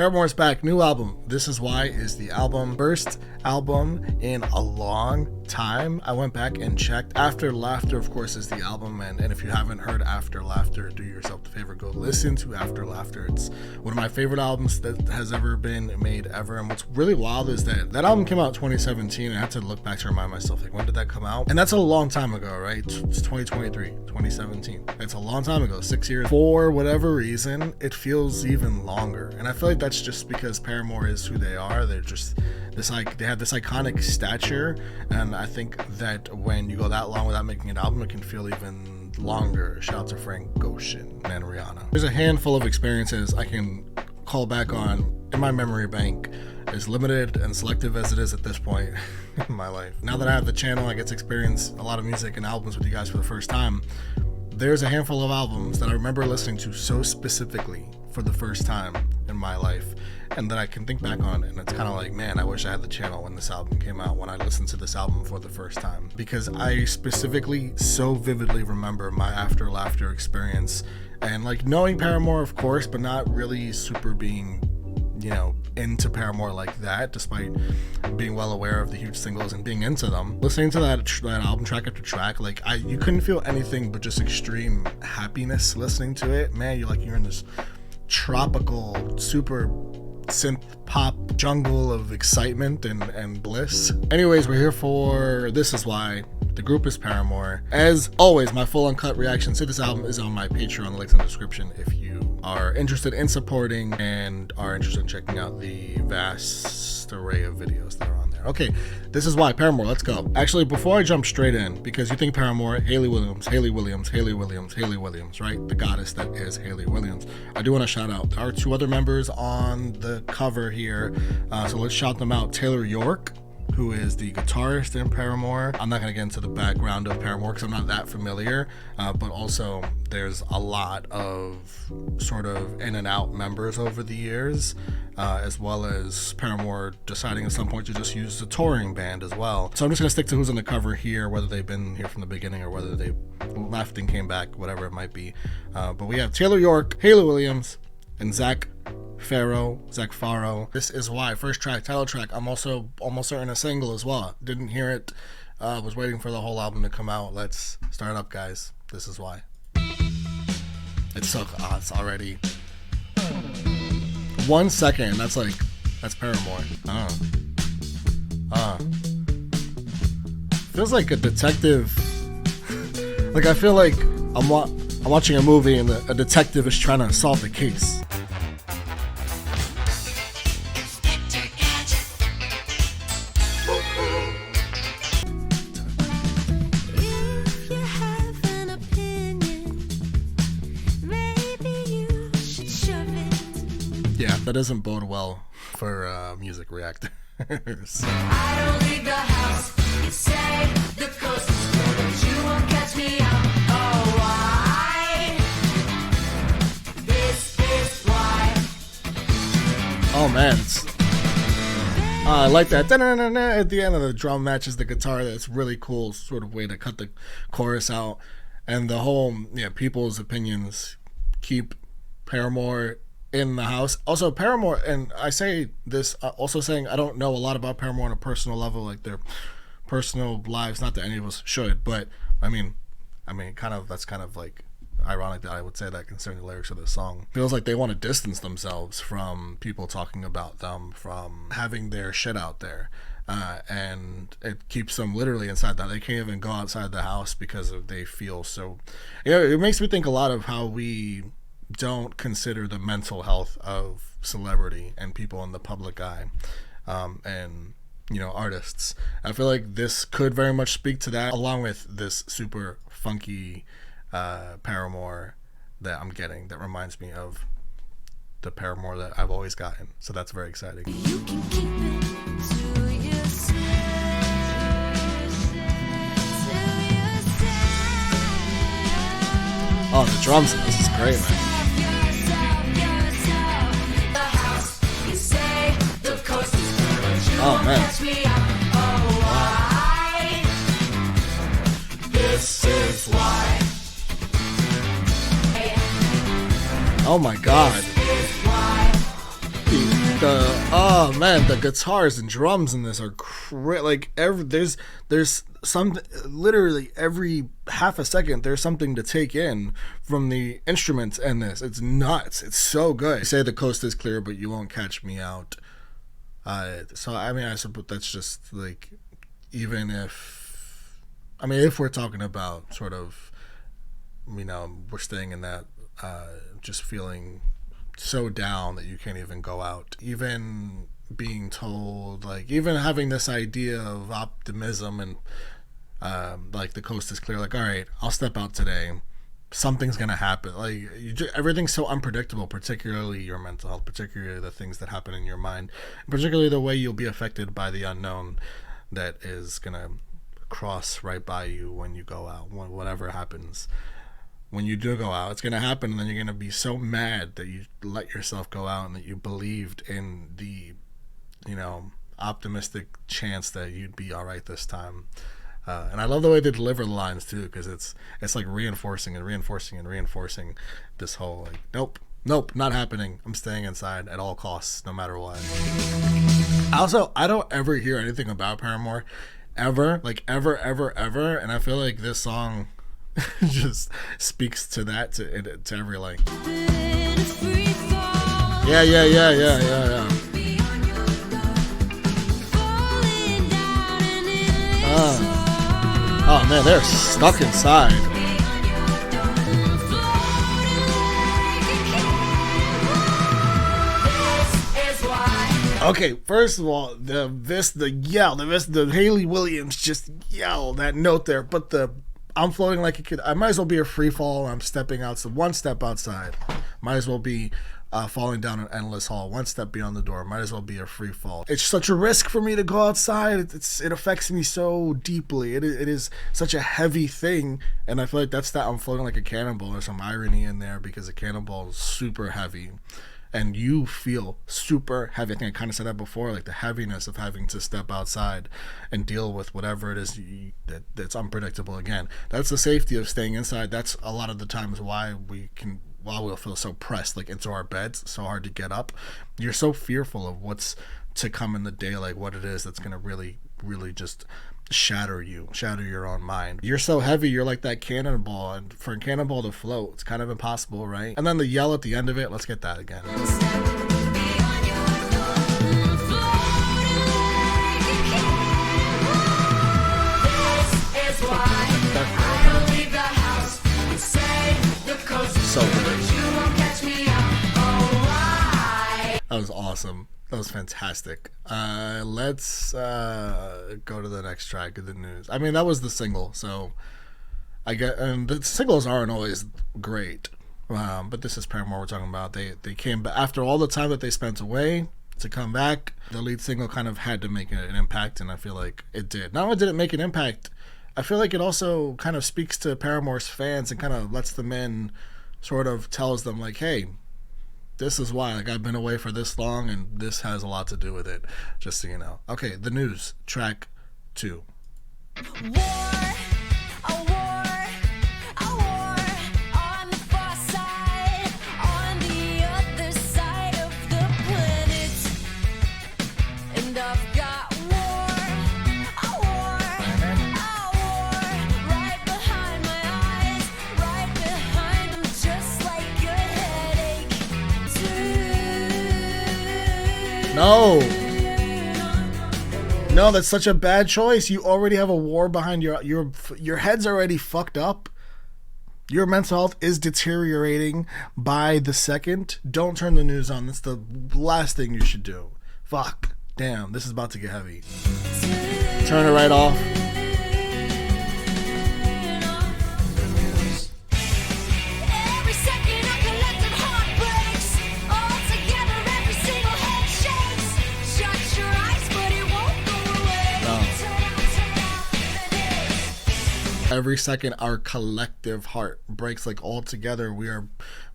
Paramore's back, new album. This Is Why is the album. First album in a long time. I went back and checked. After Laughter, of course, is the album, and if you haven't heard After Laughter, do yourself the favor, go listen to After Laughter. It's one of my favorite albums that has ever been made ever. And what's really wild is that album came out in 2017. I had to look back to remind myself, like, when did that come out? And that's a long time ago, right? It's 2023, 2017. It's a long time ago, 6 years. For whatever reason, it feels even longer. And I feel like that's just because Paramore is who they are. They're just this, like, they have this iconic stature, and I think that when you go that long without making an album, it can feel even longer. Shout out to Frank Ocean and Rihanna. There's a handful of experiences I can call back on in my memory bank, as limited and selective as it is at this point in my life. Now that I have the channel, I get to experience a lot of music and albums with you guys for the first time. There's a handful of albums that I remember listening to so specifically for the first time in my life, and that I can think back on, and it's kind of like, man, I wish I had the channel when this album came out, when I listened to this album for the first time, because I specifically so vividly remember my After Laughter experience, and like knowing Paramore, of course, but not really super being, you know, into Paramore like that, despite being well aware of the huge singles and being into them. Listening to that album track after track, like you couldn't feel anything but just extreme happiness listening to it. Man, you're in this tropical, super synth pop jungle of excitement and bliss. Anyways, we're here for This Is Why. The group is Paramore. As always, my full uncut reaction to this album is on my Patreon. The link's in the description if you are interested in supporting and are interested in checking out the vast array of videos that are on there. Okay, This Is Why, Paramore, let's go. Actually, before I jump straight in, because you think Paramore, Hayley Williams, Hayley Williams, Hayley Williams, Hayley Williams, right? The goddess that is Hayley Williams. I do want to shout out, there are two other members on the cover here, so let's shout them out. Taylor York, who is the guitarist in Paramore. I'm not going to get into the background of Paramore because I'm not that familiar, but also there's a lot of sort of in and out members over the years, as well as Paramore deciding at some point to just use the touring band as well. So I'm just going to stick to who's on the cover here, whether they've been here from the beginning or whether they left and came back, whatever it might be. But we have Taylor York, Hayley Williams, and Zach Farro. This Is Why, first track, title track. I'm also almost certain a single as well. Didn't hear it. Was waiting for the whole album to come out. Let's start up, guys. This Is Why. It's so it's already 1 second. That's Paramore. Feels like a detective. Like I feel like I'm watching a movie and a detective is trying to solve the case. Yeah, that doesn't bode well for music reactors. I don't leave the house. You say the coast is clear, but you won't catch me out. Oh, why? This is why. Oh man, I like that. At the end of the drum matches the guitar. That's really cool sort of way to cut the chorus out. And the whole, people's opinions keep Paramore in the house. Also, Paramore, and I say this also saying I don't know a lot about Paramore on a personal level, like their personal lives, not that any of us should, but I mean that's kind of like ironic that I would say that concerning the lyrics of this song. Feels like they want to distance themselves from people talking about them, from having their shit out there, and it keeps them literally inside that. They can't even go outside the house because they feel so. It makes me think a lot of how we don't consider the mental health of celebrity and people in the public eye, and artists. I feel like this could very much speak to that, along with this super funky Paramore that I'm getting that reminds me of the Paramore that I've always gotten. So that's very exciting. You can keep it to yourself. Oh, the drums in this is great, man. Oh man. This is why. Oh my god. This is why. the guitars and drums in this are like there's some, literally every half a second there's something to take in from the instruments in this. It's nuts. It's so good. They say the coast is clear, but you won't catch me out. So I mean, I suppose that's just like, even if we're talking about sort of, we're staying in that just feeling so down that you can't even go out, even being told, like, even having this idea of optimism and like the coast is clear, like, all right, I'll step out today, something's gonna happen. Like, everything's so unpredictable, particularly your mental health, particularly the things that happen in your mind, particularly the way you'll be affected by the unknown that is gonna cross right by you when you go out. Whatever happens when you do go out, it's going to happen, and then you're going to be so mad that you let yourself go out and that you believed in the, optimistic chance that you'd be all right this time. And I love the way they deliver the lines too, because it's like reinforcing this whole, like, nope, not happening. I'm staying inside at all costs, no matter what. Also, I don't ever hear anything about Paramore ever, like ever, and I feel like this song just speaks to that, to every, like, yeah. Oh man, they're stuck inside. Okay, first of all, the Haley Williams just yell that note there, but I'm floating like a kid. I might as well be a free fall. I'm stepping out, so one step outside. Might as well be falling down an endless hall. One step beyond the door. Might as well be a free fall. It's such a risk for me to go outside. It affects me so deeply. It is such a heavy thing, and I feel like that's that. I'm floating like a cannonball. There's some irony in there because a cannonball is super heavy. And you feel super heavy. I think I kind of said that before, like the heaviness of having to step outside and deal with whatever it is that's unpredictable. Again, that's the safety of staying inside. That's a lot of the times why we'll feel so pressed, like, into our beds, so hard to get up. You're so fearful of what's to come in the day, like what it is that's going to really, really just shatter your own mind. You're so heavy, you're like that cannonball, and for a cannonball to float, it's kind of impossible, right? And then the yell at the end of it, let's get that again. So good. That was awesome. That was fantastic. Let's go to the next track of the news. I mean, that was the single, so and the singles aren't always great, but this is Paramore we're talking about. They came back after all the time that they spent away to come back. The lead single kind of had to make an impact, and I feel like it did. Not only did it make an impact, I feel like it also kind of speaks to Paramore's fans and kind of lets them in, sort of tells them, like, hey, this is why, like, I've been away for this long, and this has a lot to do with it, just so you know. Okay, the news, track 2. War, a war on the far side, on the other side of the planet. And I've got a war right behind my eyes, right behind them, just like a headache. No, that's such a bad choice. You already have a war behind your head's already fucked up. Your mental health is deteriorating by the second. Don't turn the news on. That's the last thing you should do. Fuck. Damn, this is about to get heavy. Turn it right off. Every second a collective heart breaks. All together, every single head shakes. Shut your eyes, but it won't go away. No. Turn out. Every second our collective heart breaks, like, all together we are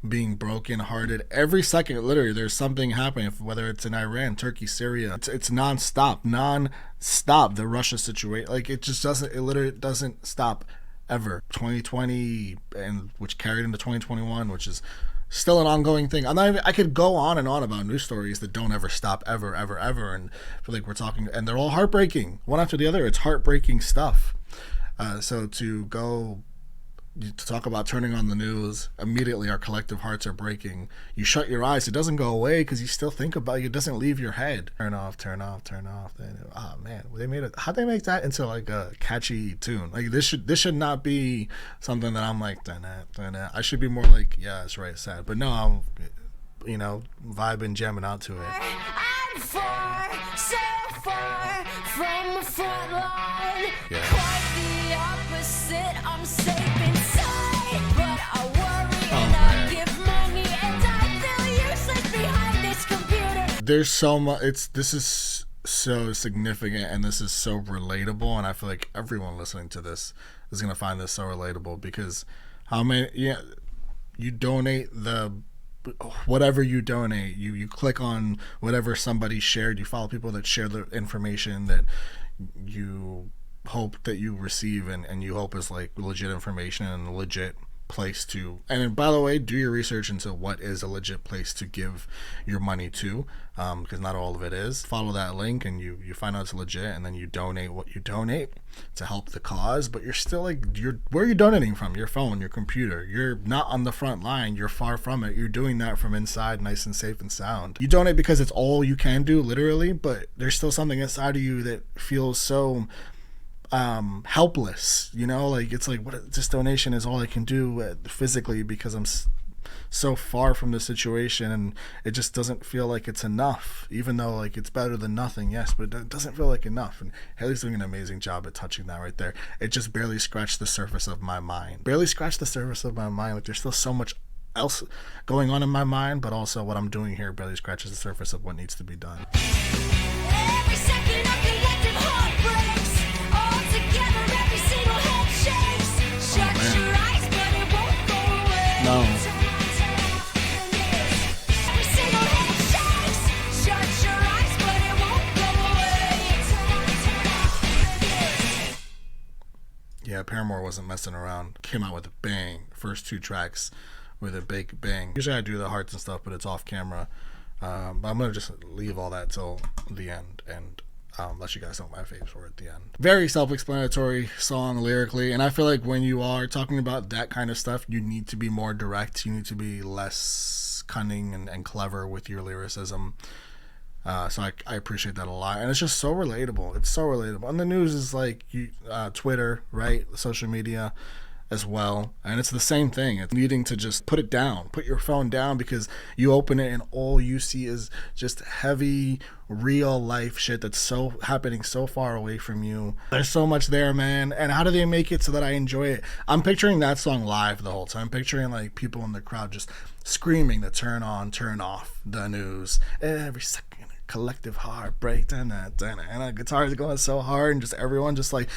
being broken hearted. Every second, literally, there's something happening, whether it's in Iran, Turkey, Syria. It's non-stop. The Russia situation, like, it literally doesn't stop ever. 2020, and which carried into 2021, which is still an ongoing thing. I could go on and on about news stories that don't ever stop, ever, and I feel like we're talking, and they're all heartbreaking, one after the other. It's heartbreaking stuff. So to talk about turning on the news, immediately our collective hearts are breaking. You shut your eyes, it doesn't go away because you still think about it. It doesn't leave your head. Turn off. Oh man, how'd they make that into like a catchy tune? Like this should not be something that I'm like, dun-dun. I should be more like, yeah, it's right, sad. But no, I'm, vibing, jamming out to it. I'm far, so far from the front line. Yeah. Quite the opposite. I'm safe inside, but I worry and I give money and I feel useless behind this computer. There's so much. This is so significant and this is so relatable, and I feel like everyone listening to this is gonna find this so relatable because you donate whatever you donate, you click on whatever somebody shared, you follow people that share the information that you hope that you receive and you hope is like legit information and a legit place to, and by the way, do your research into what is a legit place to give your money to, because not all of it is. Follow that link and you find out it's legit, and then you donate what you donate to help the cause. But you're still like, where are you donating from? Your phone, your computer. You're not on the front line, you're far from it. You're doing that from inside, nice and safe and sound. You donate because it's all you can do, literally, but there's still something inside of you that feels so helpless, like it's like, what, this donation is all I can do physically because I'm so far from the situation, and it just doesn't feel like it's enough, even though like it's better than nothing, yes, but it doesn't feel like enough. And Haley's doing an amazing job at touching that right there. It just barely scratched the surface of my mind. Like there's still so much else going on in my mind, but also what I'm doing here barely scratches the surface of what needs to be done. Every second of collective heartbreaks. All together, every single head shakes. Shut your eyes, but it won't go away. No. Every single head shakes. Shut your eyes, but it won't go away. Yeah, Paramore wasn't messing around. Came out with a bang. First 2 tracks with a big bang. Usually I do the hearts and stuff, but it's off camera. But I'm going to just leave all that till the end and let you guys know what my faves were at the end. Very self-explanatory song lyrically, and I feel like when you are talking about that kind of stuff, you need to be more direct. You need to be less cunning and clever with your lyricism. So I appreciate that a lot, and it's just so relatable. It's so relatable. And the news is like Twitter, right? Social media as well, and it's the same thing. It's needing to just put it down, put your phone down, because you open it and all you see is just heavy real life shit that's so happening so far away from you. There's so much there, man. And how do they make it so that I enjoy it? I'm picturing that song live the whole time. I'm picturing like people in the crowd just screaming to turn on, turn off the news every second. Collective heartbreak, and the guitar is going so hard, and just everyone just like,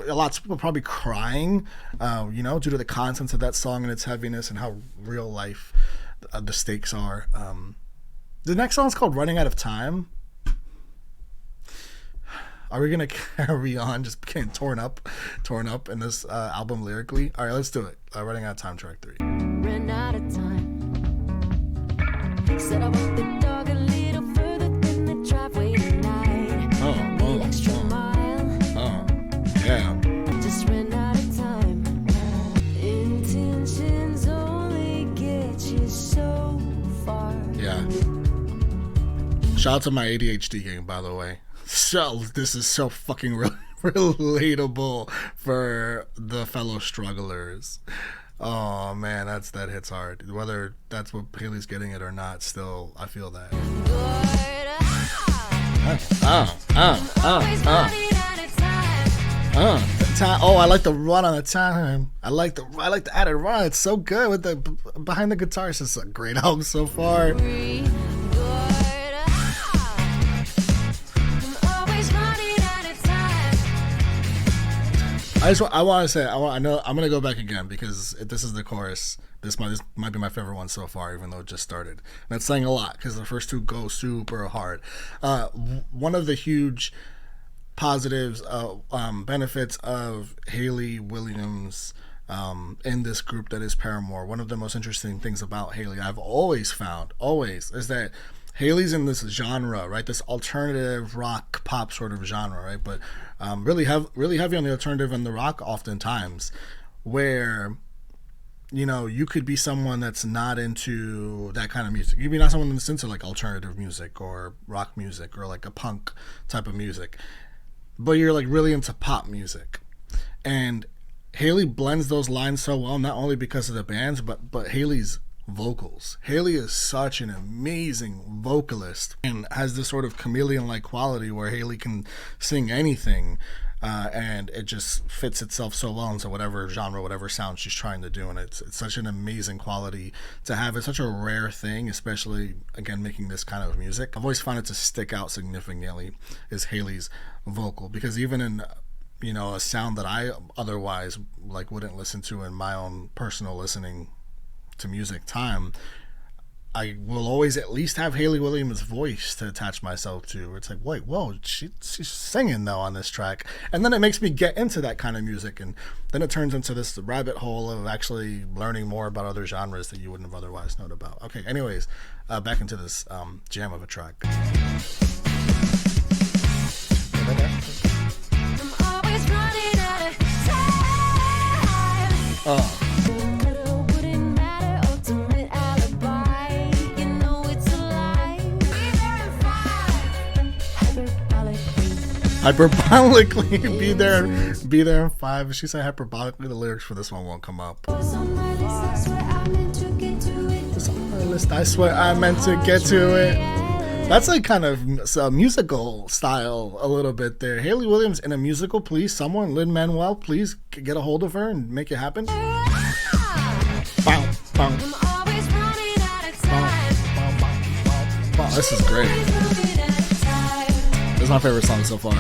lots of people probably crying, due to the contents of that song and its heaviness and how real life the stakes are. The next song is called Running Out of Time. Are we gonna carry on just getting torn up in this album lyrically? All right, let's do it. Running Out of Time, track 3. Ran out of time. Said I walked the dog a little further than the driveway tonight. The extra mile. Yeah. Just ran out of time. Intentions only get you so far. Yeah. Shout out to my ADHD gang, by the way. So this is so fucking relatable for the fellow strugglers. Oh man, that hits hard. Whether that's what Haley's getting it or not, still I feel that. Oh, I like the run on the time. I like the added run. It's so good with the behind the guitar. It's just a great album so far. I want to say, I know I'm gonna go back again because this is the chorus. This might be my favorite one so far, even though it just started. And that's saying a lot because the first 2 go super hard. One of the huge positives, benefits of Hayley Williams' in this group that is Paramore. One of the most interesting things about Haley I've always found, is that Haley's in this genre, right? This alternative rock pop sort of genre, right? But really heavy on the alternative and the rock oftentimes, where you could be someone that's not into that kind of music. You could be not someone that's into like alternative music or rock music or like a punk type of music, but you're like really into pop music. And Haley blends those lines so well, not only because of the bands, but Haley's vocals. Haley is such an amazing vocalist and has this sort of chameleon-like quality where Haley can sing anything, and it just fits itself so well into whatever genre, whatever sound she's trying to do. And it's such an amazing quality to have. It's such a rare thing, especially, again, making this kind of music. I've always found it to stick out significantly is Haley's vocal, because even in a sound that I otherwise like wouldn't listen to in my own personal listening to music time, I will always at least have Hayley Williams' voice to attach myself to. It's like, wait, whoa, she's singing though on this track. And then it makes me get into that kind of music, and then it turns into this rabbit hole of actually learning more about other genres that you wouldn't have otherwise known about. Okay, anyways, back into this jam of a track. Oh. Hyperbolically, be there in 5. She said hyperbolically. The lyrics for this one won't come up. It's on my list, I swear I meant to get to it. That's like kind of musical style a little bit there. Hayley Williams in a musical, please. Someone, Lin-Manuel, please get a hold of her and make it happen. Bow, bow. Wow, this is great. This is my favorite song so far.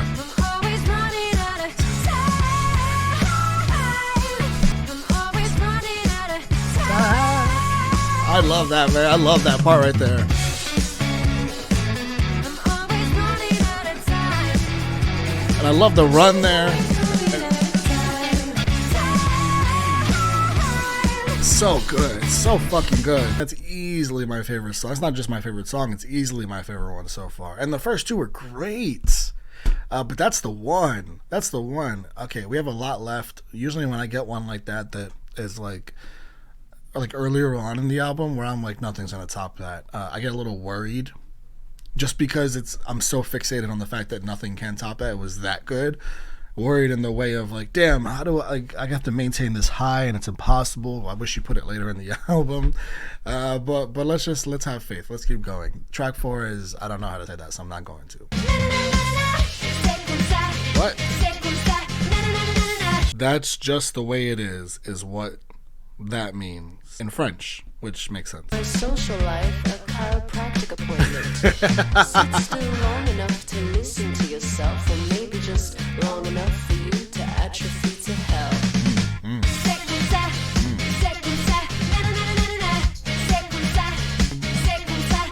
I love that, man. I love that part right there. And I love the run there. So good. It's so fucking good. That's easily my favorite song. It's not just my favorite song. It's easily my favorite one so far. And the first two were great. But that's the one. That's the one. Okay, we have a lot left. Usually when I get one like that is like earlier on in the album where I'm like, nothing's going to top that. I get a little worried just because I'm so fixated on the fact that nothing can top that. It was that good. Worried in the way of like, damn, how do I got to maintain this high and it's impossible. I wish you put it later in the album. But let's have faith. Let's keep going. Track 4 is, I don't know how to say that, so I'm not going to. What? That's just the way it is what that means in French, which makes sense. My social life, a chiropractic appointment. Sit still long enough to listen to yourself, or maybe just long enough for you to atrophy to hell.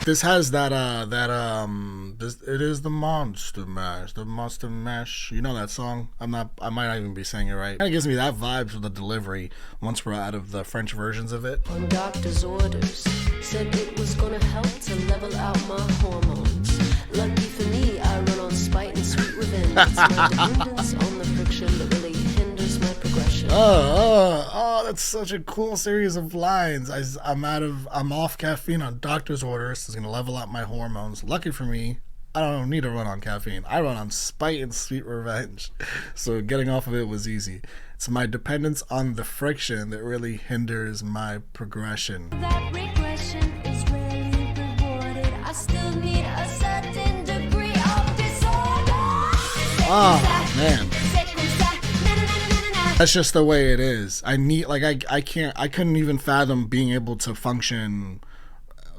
This has that it is the Monster Mash. You know that song? I might not even be saying it right. It kind of gives me that vibes with the delivery once we're out of the French versions of it. On doctor's orders, said it was gonna help to level out my hormones. Lucky for me, I run on spite and sweet revenge. It's my dependence on the friction that really hinders my progression. Oh, that's such a cool series of lines. I'm off caffeine on doctor's orders. It's gonna level out my hormones. Lucky for me, I don't need to run on caffeine. I run on spite and sweet revenge. So getting off of it was easy. It's my dependence on the friction that really hinders my progression. That regression is rarely rewarded. I still need a certain degree of disorder. Oh, man. That's just the way it is. I need, like, I couldn't even fathom being able to function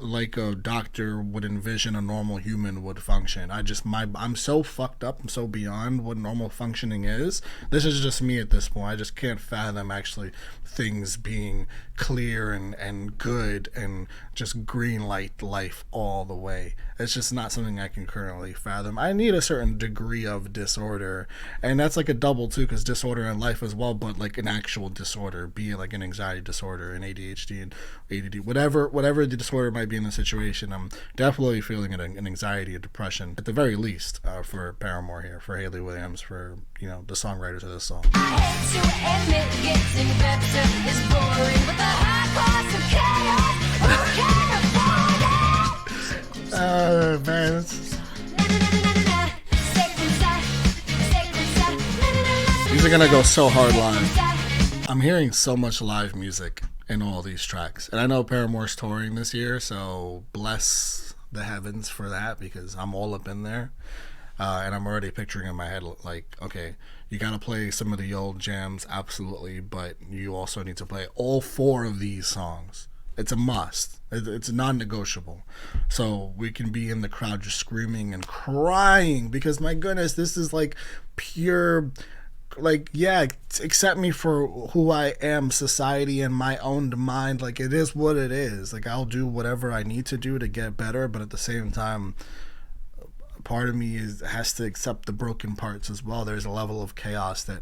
like a doctor would envision a normal human would function. I'm so fucked up. I'm so beyond what normal functioning is. This is just me at this point. I just can't fathom actually things being clear and good and just green light life all the way. It's just not something I can currently fathom. I need a certain degree of disorder, and that's like a double too, because disorder in life as well, but like an actual disorder, be it like an anxiety disorder, an ADHD and ADD, whatever the disorder might be in the situation. I'm definitely feeling an anxiety, a depression, at the very least, for Paramore here, for Hayley Williams, for, you know, the songwriters of this song. I hate to admit getting better is boring, but the high cost of chaos, who can afford it? Man, these are gonna go so hard live. I'm hearing so much live music in all these tracks, and I know Paramore's touring this year, so bless the heavens for that, because I'm all up in there. And I'm already picturing in my head, like, okay, you gotta play some of the old jams, absolutely, but you also need to play all 4 of these songs. It's a must. It's non-negotiable. So we can be in the crowd just screaming and crying, because my goodness, this is like pure, like, yeah, accept me for who I am, society, and my own mind. Like, it is what it is. Like, I'll do whatever I need to do to get better, but at the same time, part of me has to accept the broken parts as well. There's a level of chaos that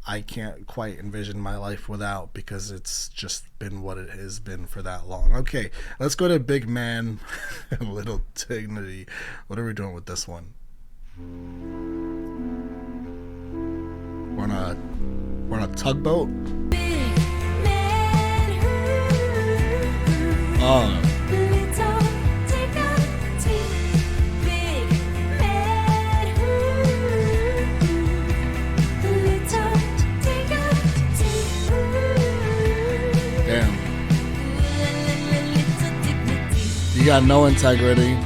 I can't quite envision my life without, because it's just been what it has been for that long. Okay, let's go to Big Man, Little Dignity. What are we doing with this one? We're on a tugboat. Oh. You got no integrity.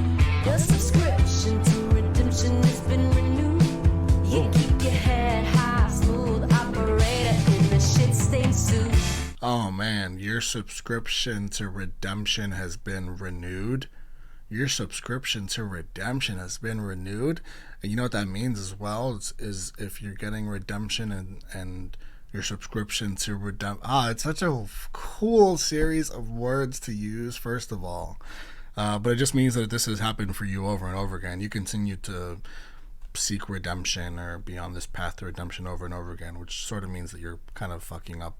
Your subscription to redemption has been renewed. You keep your head high, smooth operator in the shit stain suit. Oh man, your subscription to redemption has been renewed. Your subscription to redemption has been renewed. And you know what that means as well? Is if you're getting redemption and your subscription to redemption. It's such a cool series of words to use, first of all. But it just means that this has happened for you over and over again. You continue to seek redemption or be on this path to redemption over and over again, which sort of means that you're kind of fucking up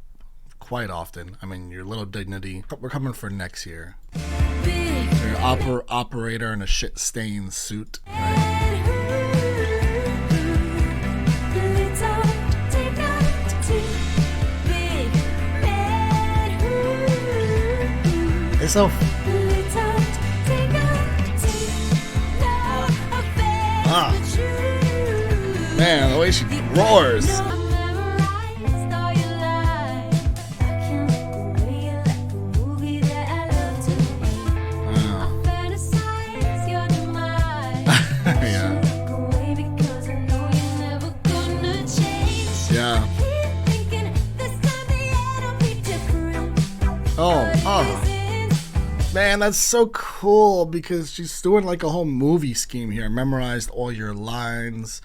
quite often. I mean, your little dignity. We're coming for next year. You're an operator in a shit-stained suit, right? It's so... Man, the way she roars. Yeah. Oh. Man, that's so cool, because she's doing like a whole movie scheme here. Memorized all your lines.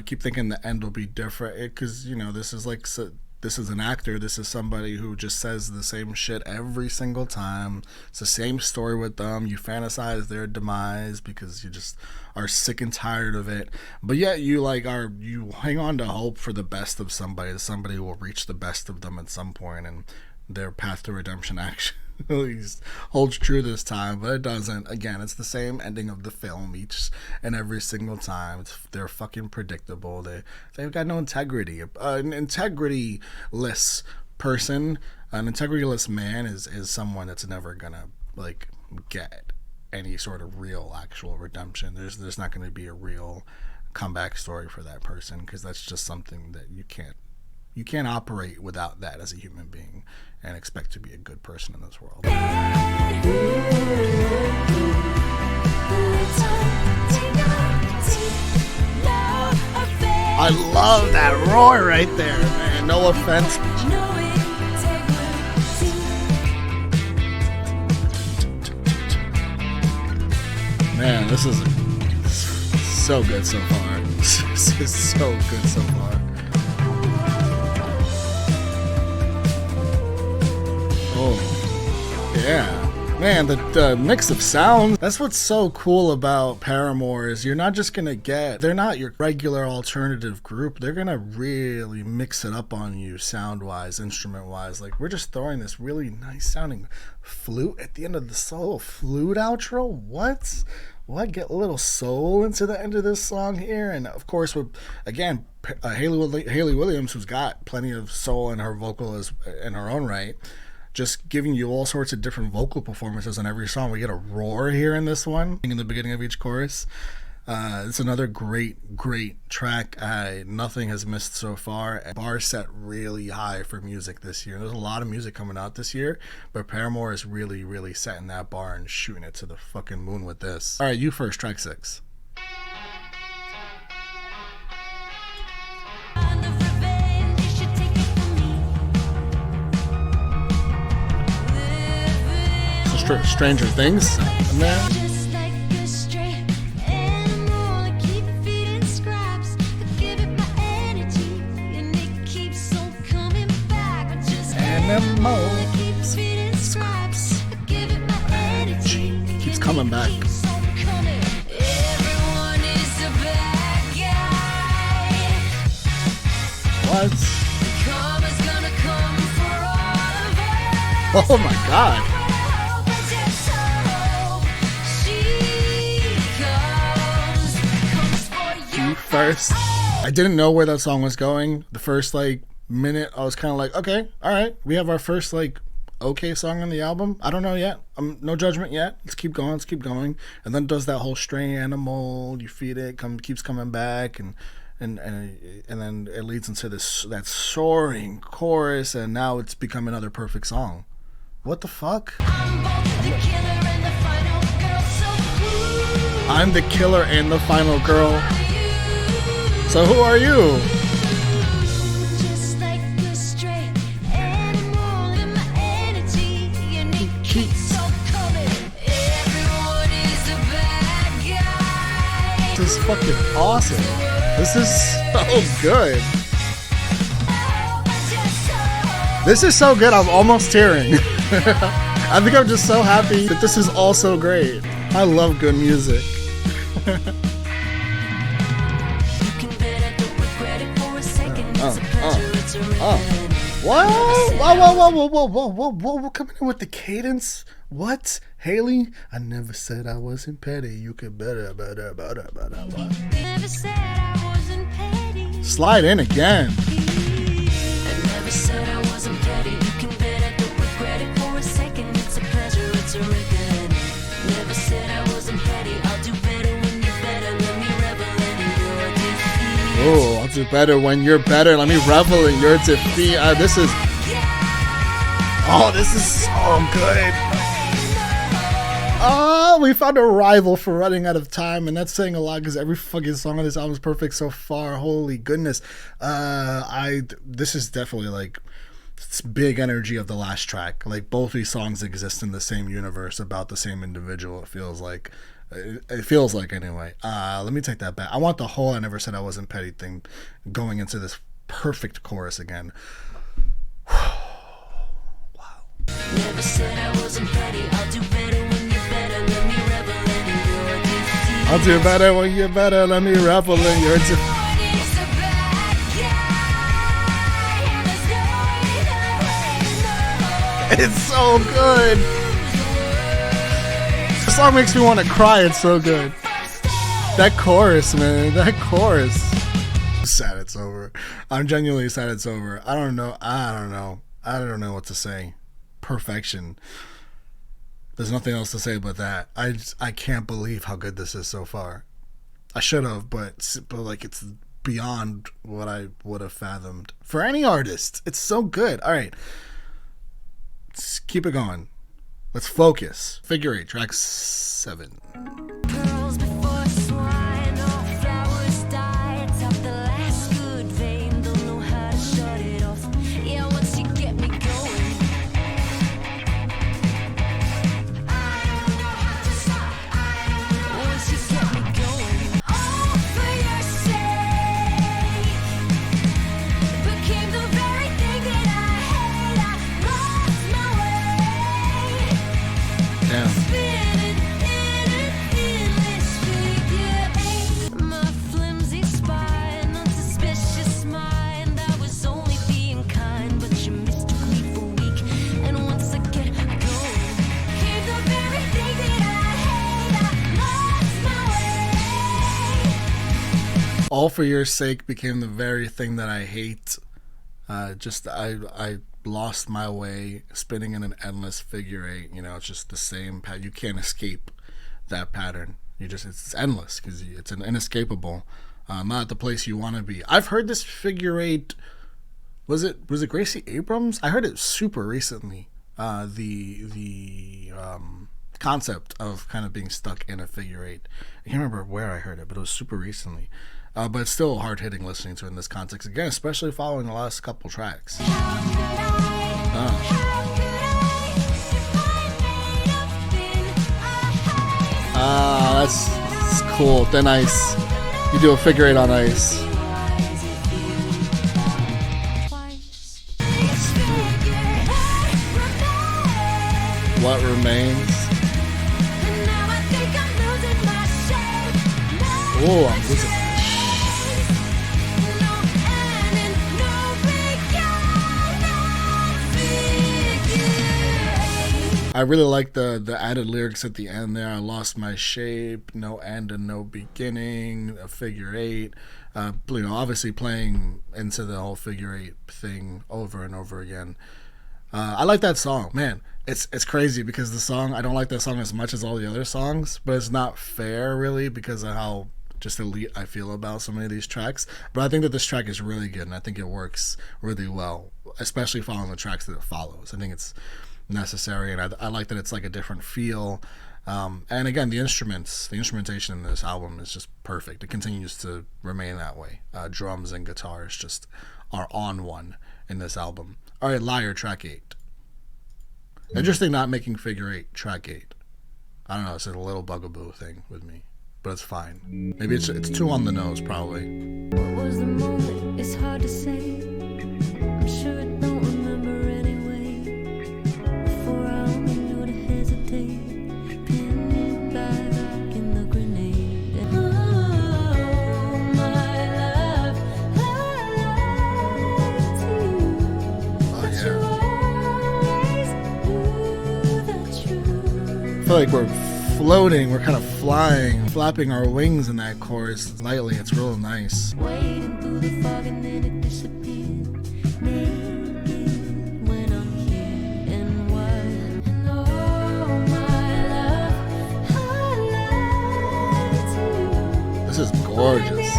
Keep thinking the end will be different, because, you know, this is an actor. This is somebody who just says the same shit every single time. It's the same story with them. You fantasize their demise because you just are sick and tired of it. But yet you hang on to hope for the best of somebody. Somebody will reach the best of them at some point, and their path to redemption actually holds true this time, but it doesn't. Again, it's the same ending of the film each and every single time. They're fucking predictable. They've got no integrity. An integrity-less person, an integrity-less man is someone that's never gonna like get any sort of real actual redemption. There's not gonna be a real comeback story for that person, because that's just something that you can't operate without that as a human being and expect to be a good person in this world. I love that roar right there, man. No offense. Man, this is so good so far. This is so good so far. Oh, yeah. Man, the mix of sounds, that's what's so cool about Paramore is you're not just gonna get, they're not your regular alternative group. They're gonna really mix it up on you sound-wise, instrument-wise. Like, we're just throwing this really nice sounding flute at the end of the solo flute outro. What? Get a little soul into the end of this song here. And of course, with, again, Hayley Williams, who's got plenty of soul in her vocal in her own right, just giving you all sorts of different vocal performances on every song. We get a roar here in this one, in the beginning of each chorus. It's another great track. Nothing has missed so far. Bar set really high for music this year. There's a lot of music coming out this year, but Paramore is really setting that bar and shooting it to the fucking moon with this. All right, you first, track 6. Stranger Things in there. Just like a stray animal, I keep feeding scraps. I give it my energy, and it keeps on coming back. I just Animal. I keep feeding scraps. I give it my energy, Keeps coming back. keeps on coming. Everyone is a bad guy. What? Karma's gonna come for all of us. Oh my god. First, I didn't know where that song was going. The first like minute, I was kind of like, okay, all right, we have our first like okay song on the album. I don't know yet. No judgment yet. Let's keep going. And then does that whole stray animal. You feed it, keeps coming back, and then it leads into that soaring chorus, and now it's become another perfect song. What the fuck? I'm both the killer and the final girl, so who I'm the killer and the final girl. are you? So who are you? Just like a stray animal in my energy, and it keeps on coming. Everyone is a bad guy. This is fucking awesome. This is so good. This is so good, I'm almost tearing. I think I'm just so happy that this is all so great. I love good music. Whoa, coming in with the cadence. What? Haley? I never said I wasn't petty. You could better. Never said I wasn't petty. Slide in again. I never said I wasn't petty. You can bet I don't regret it for a second. It's a pleasure, it's a regret. Never said I wasn't petty. I'll do better when you're better. Let me revel in your defeat. Oh, I'll do better when you're better. Let me revel in your defeat. This is so good. Oh, we found a rival for running out of time, and that's saying a lot because every fucking song on this album is perfect so far. Holy goodness. This is definitely like, it's big energy of the last track. Like, both these songs exist in the same universe, about the same individual. It feels like anyway. Let me take that back. I want the whole I never said I wasn't petty thing going into this perfect chorus again. Never said I wasn't petty. I'll do better when you're better. Let me revel in your defeat. I'll do better when you're better. Let me revel in your defeat. Everyone is a bad guy, and there's no way to It's so good. The song makes me want to cry. It's so good. That chorus, man. That chorus. I'm sad it's over. I'm genuinely sad it's over. I don't know what to say. Perfection. There's nothing else to say but that. I can't believe how good this is so far. I should have, but like, it's beyond what I would have fathomed for any artist. It's so good. All right, let's keep it going. Let's focus. Figure 8, track 7. Pearls before swine, all flowers die. Tap the last good vein, don't know how to shut it off. Yeah, once you get me going, I don't know how to stop. I don't know All for Your Sake became the very thing that I hate. I lost my way spinning in an endless figure eight. You know, it's just the same pattern. You can't escape that pattern. It's endless because it's an inescapable. Not at the place you want to be. I've heard this figure eight. Was it Gracie Abrams? I heard it super recently. The concept of kind of being stuck in a figure eight. I can't remember where I heard it, but it was super recently. But it's still hard hitting listening to it in this context again, especially following the last couple tracks. That's cool. Thin Ice. You do a figure eight on ice. What Remains. Oh, I'm losing. I really like the added lyrics at the end there. I lost my shape, no end and no beginning, a figure eight. Obviously playing into the whole figure eight thing over and over again. I like that song, man. It's crazy because the song, I don't like that song as much as all the other songs, but it's not fair really because of how just elite I feel about so many of these tracks. But I think that this track is really good and I think it works really well, especially following the tracks that it follows. I think it's necessary and I like that it's like a different feel. And again, the instrumentation in this album is just perfect. It continues to remain that way. Drums and guitars just are on one in this album. All right, Liar, track 8. Interesting not making figure 8 track 8. I don't know, it's a little bugaboo thing with me, but it's fine. Maybe it's too on the nose, probably. What was the moment? It's hard to say. I'm sure I don't remember anyway. Before I only knew to hesitate. Pin me back in the grenade. Oh, my love, I lied to you. Oh, But yeah. you always knew the truth. I feel like we're floating, we're kind of flying, flapping our wings in that chorus lightly. It's real nice. Wading through the fog and then it disappeared. Naked when I'm here and wild. And oh, my love, I lied to you. This is gorgeous.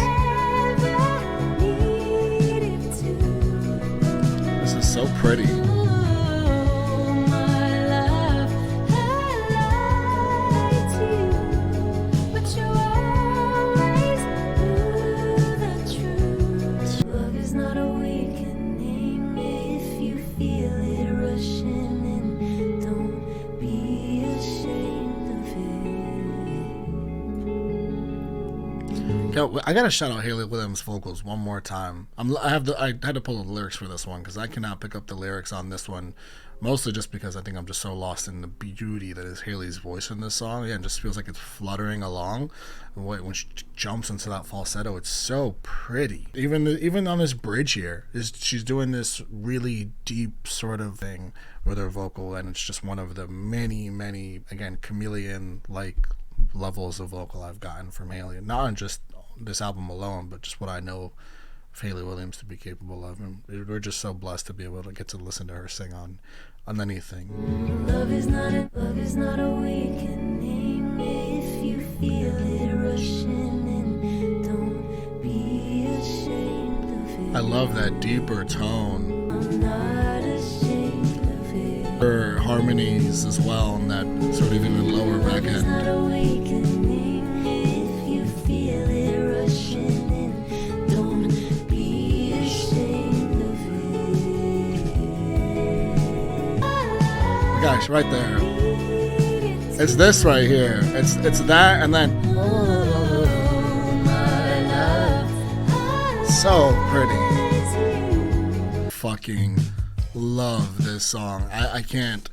Never needed to. This is so pretty. Oh, my love, I lied to you. But you always knew the truth. Love is not a weakening if you feel it rushing in. Don't be ashamed of it. Yo, I gotta shout out Hayley Williams' vocals one more time. I had to pull the lyrics for this one because I cannot pick up the lyrics on this one, mostly just because I think I'm just so lost in the beauty that is Hayley's voice in this song. Yeah, it just feels like it's fluttering along. And when she jumps into that falsetto, it's so pretty. Even on this bridge here, she's doing this really deep sort of thing with her vocal, and it's just one of the many, again, chameleon-like levels of vocal I've gotten from Hayley. Not on just this album alone, but just what I know of Hayley Williams to be capable of. And we're just so blessed to be able to get to listen to her sing on anything. Love is not a weakening if you feel it rushing in. Don't be ashamed of it. I love that deeper tone. I'm not ashamed of it. Her harmonies as well, and that sort of even lower back Love is not end. a weakening if you feel it rushing in. Don't be ashamed of it. Gosh, right there. It's this right here. It's that, and then so pretty. Fucking love this song. I can't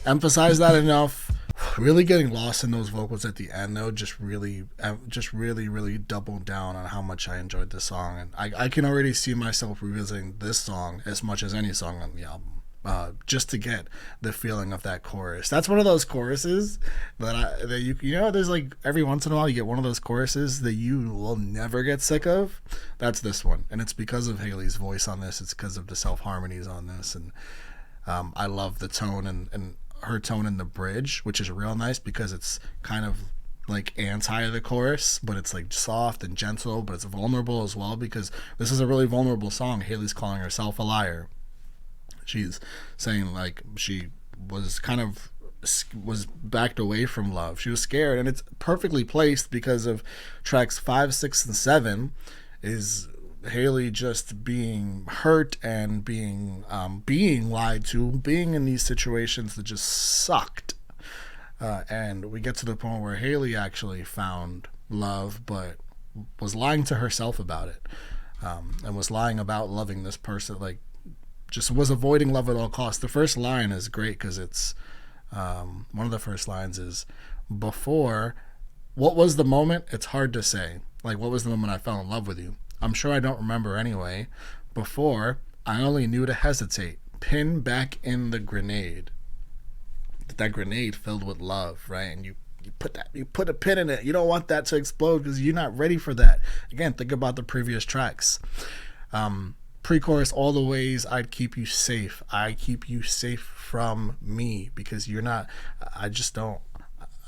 emphasize that enough. Really getting lost in those vocals at the end though, just really doubled down on how much I enjoyed this song, and I can already see myself revisiting this song as much as any song on the album. just to get the feeling of that chorus. That's one of those choruses that you know, there's like every once in a while you get one of those choruses that you will never get sick of. That's this one, and it's because of Haley's voice on this. It's because of the self harmonies on this, and I love the tone and her tone in the bridge, which is real nice because it's kind of like anti the chorus, but it's like soft and gentle, but it's vulnerable as well, because this is a really vulnerable song. Haley's calling herself a liar. She's saying like she was backed away from love. She was scared, and it's perfectly placed because of tracks 5, 6, and 7 is Haley just being hurt and being lied to, being in these situations that just sucked. And we get to the point where Haley actually found love, but was lying to herself about it, and was lying about loving this person, like just was avoiding love at all costs. The first line is great because it's one of the first lines is, before, what was the moment? It's hard to say. Like, what was the moment I fell in love with you? I'm sure I don't remember anyway. Before, I only knew to hesitate. Pin back in the grenade. That grenade filled with love, right? And you put a pin in it. You don't want that to explode because you're not ready for that. Again, think about the previous tracks. Pre-chorus, all the ways I'd keep you safe. I keep you safe from me because you're not. I just don't.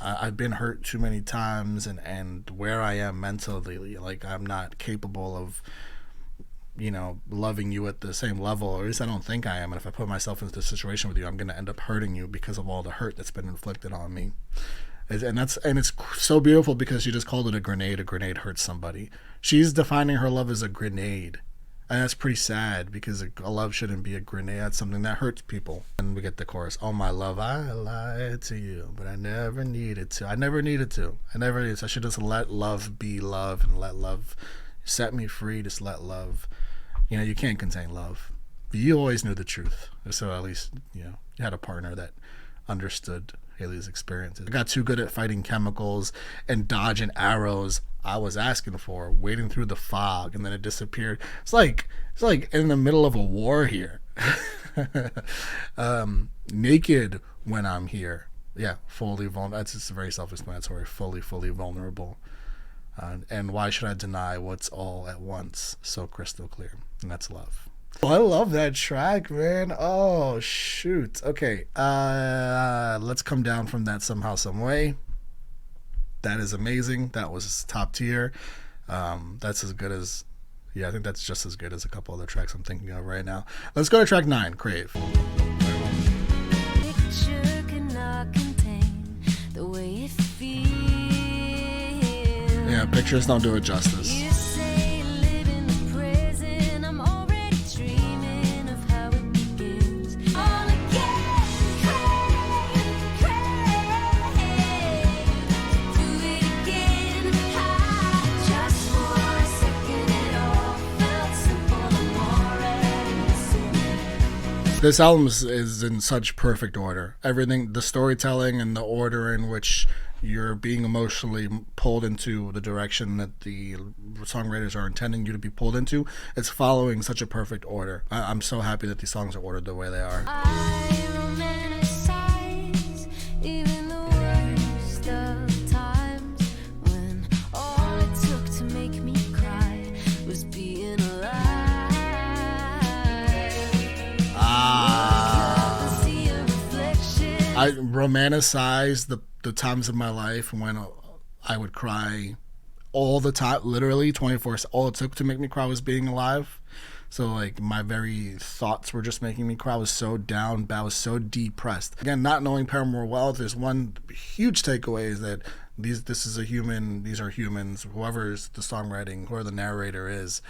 I've been hurt too many times, and where I am mentally, like I'm not capable of, you know, loving you at the same level, or at least I don't think I am. And if I put myself into this situation with you, I'm going to end up hurting you because of all the hurt that's been inflicted on me. And it's so beautiful because she just called it a grenade. A grenade hurts somebody. She's defining her love as a grenade. And that's pretty sad because a love shouldn't be a grenade. That's something that hurts people. And we get the chorus. Oh, my love, I lied to you, but I never needed to. I should just let love be love and let love set me free. Just let love. You know, you can't contain love. You always knew the truth. So at least, you know, you had a partner that understood Haley's experiences. I got too good at fighting chemicals and dodging arrows I was asking for, wading through the fog, and then it disappeared. It's like in the middle of a war here. Naked when I'm here. Yeah, fully vulnerable. That's just very self-explanatory. Fully vulnerable. And why should I deny what's all at once so crystal clear? And that's love. Oh, I love that track, man. Oh, shoot. Okay, let's come down from that somehow, some way. That is amazing. That was top tier. That's as good as, I think that's just as good as a couple other tracks I'm thinking of right now. Let's go to track 9, Crave. Picture cannot contain the way it feels. Yeah, pictures don't do it justice. You say live in the present. I'm already dreaming of how it begins. All again, crave, do it again. Just for a second, it all felt simple. I'm already missing it. This album is in such perfect order. Everything, the storytelling and the order in which you're being emotionally pulled into the direction that the songwriters are intending you to be pulled into, it's following such a perfect order. I'm so happy that these songs are ordered the way they are. I romanticize even the worst of times when all it took to make me cry was being alive. See a reflection. I romanticize the times of my life when I would cry all the time, literally 24. All it took to make me cry was being alive. So like my very thoughts were just making me cry. I was so down bad. I was so depressed. Again, not knowing Paramore well, there's one huge takeaway is that this is a human. These are humans. Whoever's the songwriting, whoever the narrator is,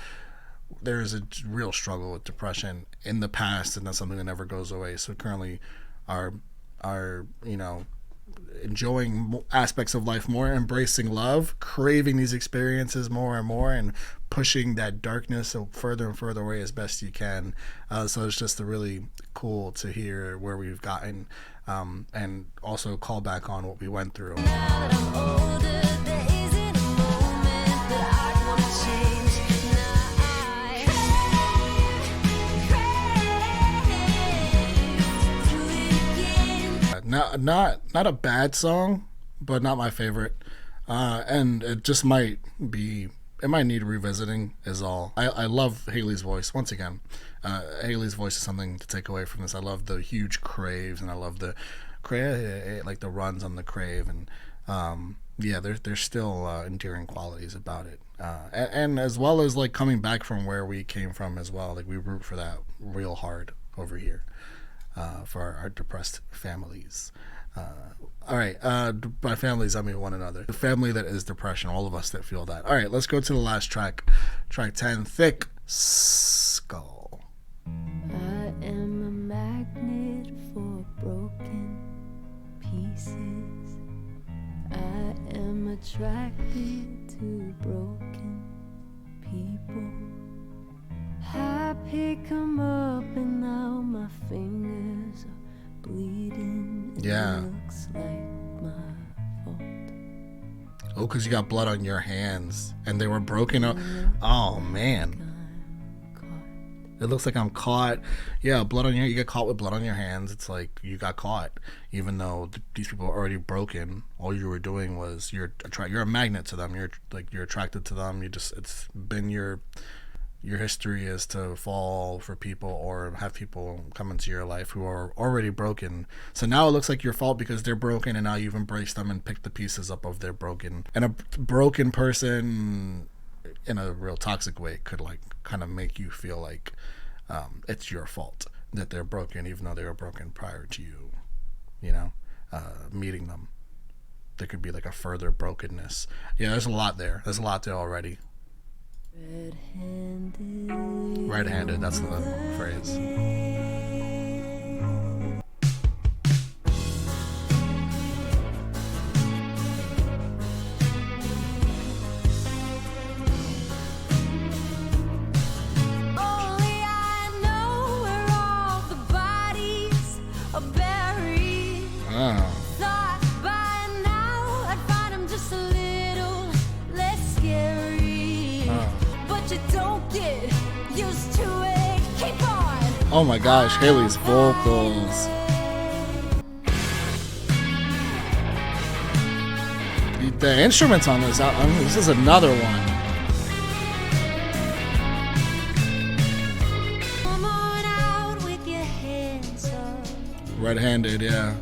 there is a real struggle with depression in the past, and that's something that never goes away. So currently, are enjoying aspects of life more, embracing love, craving these experiences more and more, and pushing that darkness further and further away as best you can. So it's just really cool to hear where we've gotten, and also call back on what we went through. Now that I'm older, there isn't a moment that I'd wanna change. Now I crave. not a bad song, but not my favorite. And it just might be, it might need revisiting is all. I love Haley's voice. Once again, Haley's voice is something to take away from this. I love the huge craves, and I love the like the runs on the crave, and yeah, there's still endearing qualities about it. And as well as like coming back from where we came from as well. Like we root for that real hard over here for our depressed families. All right, by families I mean one another. The family that is depression, all of us that feel that. All right, let's go to the last track, track 10, Thick Skull. I am a magnet for broken pieces. I am attracted to broken people. I pick 'em up and now my fingers are bleeding. Yeah. It looks like my fault. Oh, because you got blood on your hands and they were broken up. Oh, man. It looks like I'm caught. Yeah, blood on your, you get caught with blood on your hands. It's like you got caught, even though these people are already broken. All you were doing was you're a magnet to them. You're attracted to them. It's been your history is to fall for people or have people come into your life who are already broken. So now it looks like your fault because they're broken, and now you've embraced them and picked the pieces up of their broken. And a broken person in a real toxic way could like kind of make you feel like it's your fault that they're broken, even though they were broken prior to you know, meeting them. There could be like a further brokenness. Yeah, there's a lot there. There's a lot there already. Red-handed, that's the phrase. Oh my gosh, Haley's vocals. The instruments on this, I mean, this is another one. Come on out with your hands up. Red-handed, yeah.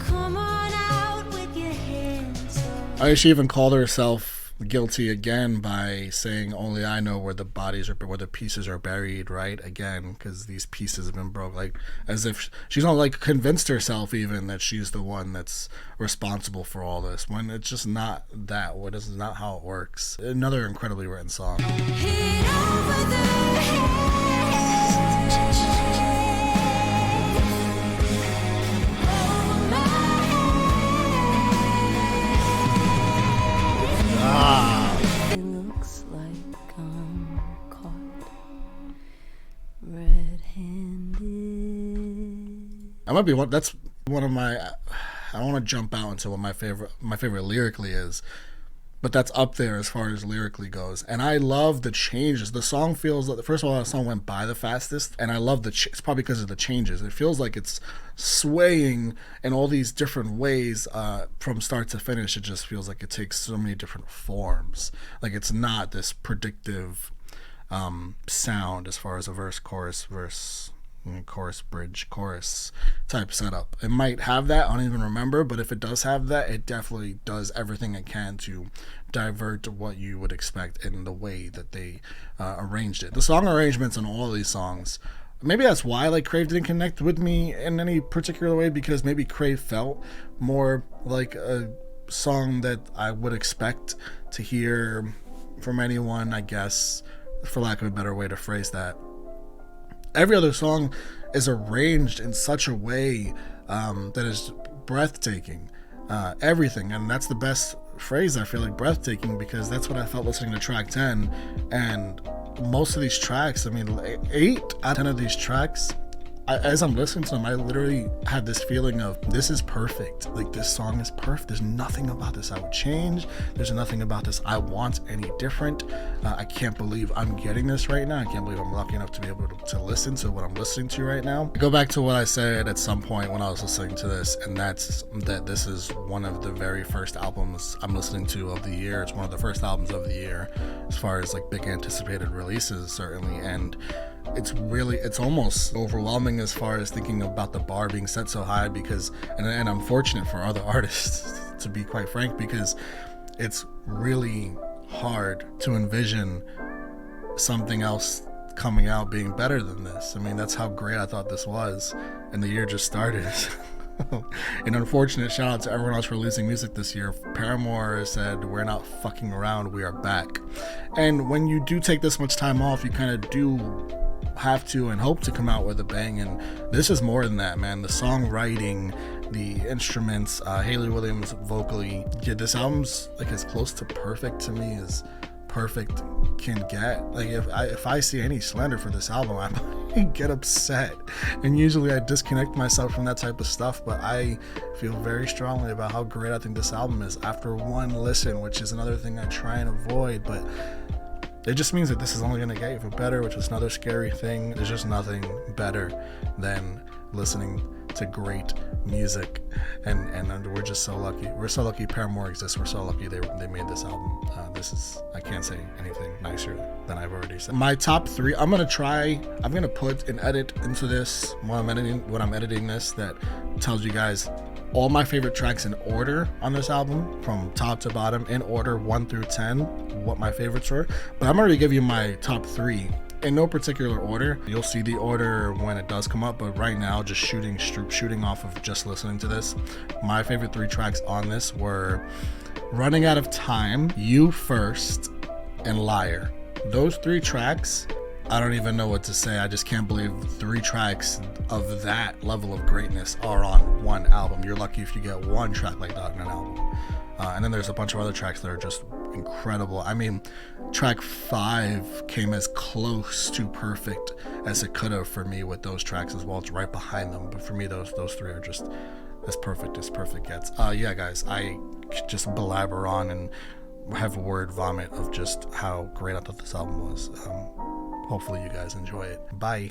Come on out with your hands up. She even called herself guilty again by saying only I know where the bodies are, where the pieces are buried, right? Again, because these pieces have been broke, like as if she's not like convinced herself even that she's the one that's responsible for all this, when it's just not that. What is not how it works. Another incredibly written song. Hit over the head. It looks like I'm caught red-handed. I might be one. That's one of my. I don't want to jump out into what my favorite lyrically is, but that's up there as far as lyrically goes. And I love the changes. The song feels like, first of all, the song went by the fastest, and I love it's probably because of the changes. It feels like it's swaying in all these different ways from start to finish. It just feels like it takes so many different forms. Like it's not this predictive sound as far as a verse, chorus, bridge, chorus type setup. It might have that, I don't even remember, but if it does have that, it definitely does everything it can to divert what you would expect in the way that they arranged it. The song arrangements on all of these songs, maybe that's why like Crave didn't connect with me in any particular way, because maybe Crave felt more like a song that I would expect to hear from anyone, I guess, for lack of a better way to phrase that. Every other song is arranged in such a way that is breathtaking. Everything, and that's the best phrase, I feel like, breathtaking, because that's what I felt listening to track 10. And most of these tracks, I mean, 8 out of 10 of these tracks as I'm listening to them, I literally had this feeling of, this is perfect. Like, this song is perfect. There's nothing about this I would change. There's nothing about this I want any different. I can't believe I'm getting this right now. I can't believe I'm lucky enough to be able to listen to what I'm listening to right now. I go back to what I said at some point when I was listening to this, and that's that this is one of the very first albums I'm listening to of the year. It's one of the first albums of the year as far as like big anticipated releases, certainly. And it's almost overwhelming as far as thinking about the bar being set so high, because and I'm fortunate for other artists to be quite frank, because it's really hard to envision something else coming out being better than this. I mean, that's how great I thought this was, and the year just started. An unfortunate shout out to everyone else releasing music this year. Paramore said, "We're not fucking around, we are back." And when you do take this much time off, you kind of do have to and hope to come out with a bang, and this is more than that, man. The songwriting, the instruments, Hayley Williams vocally, yeah, this album's like as close to perfect to me as perfect can get. Like, if I see any slander for this album, I might get upset, and usually I disconnect myself from that type of stuff, but I feel very strongly about how great I think this album is after one listen, which is another thing I try and avoid, but it just means that this is only going to get even better, which is another scary thing. There's just nothing better than listening to great music, and we're just so lucky. We're so lucky Paramore exists. We're so lucky they made this album. I can't say anything nicer than I've already said. My top 3, I'm gonna put an edit into this when I'm editing this, that tells you guys all my favorite tracks in order on this album, from top to bottom, in order 1 through 10, what my favorites were. But I'm already give you my top 3 in no particular order. You'll see the order when it does come up, but right now, just shooting off of just listening to this, my favorite 3 tracks on this were Running Out of Time, You First, and Liar. Those 3 tracks, I don't even know what to say. I just can't believe 3 tracks of that level of greatness are on one album. You're lucky if you get one track like that on an album. And then there's a bunch of other tracks that are just incredible. I mean, track 5 came as close to perfect as it could have for me with those tracks as well. It's right behind them, but for me, those 3 are just as perfect gets. Yeah, guys, I could just blabber on and have a word vomit of just how great I thought this album was. Hopefully you guys enjoy it. Bye.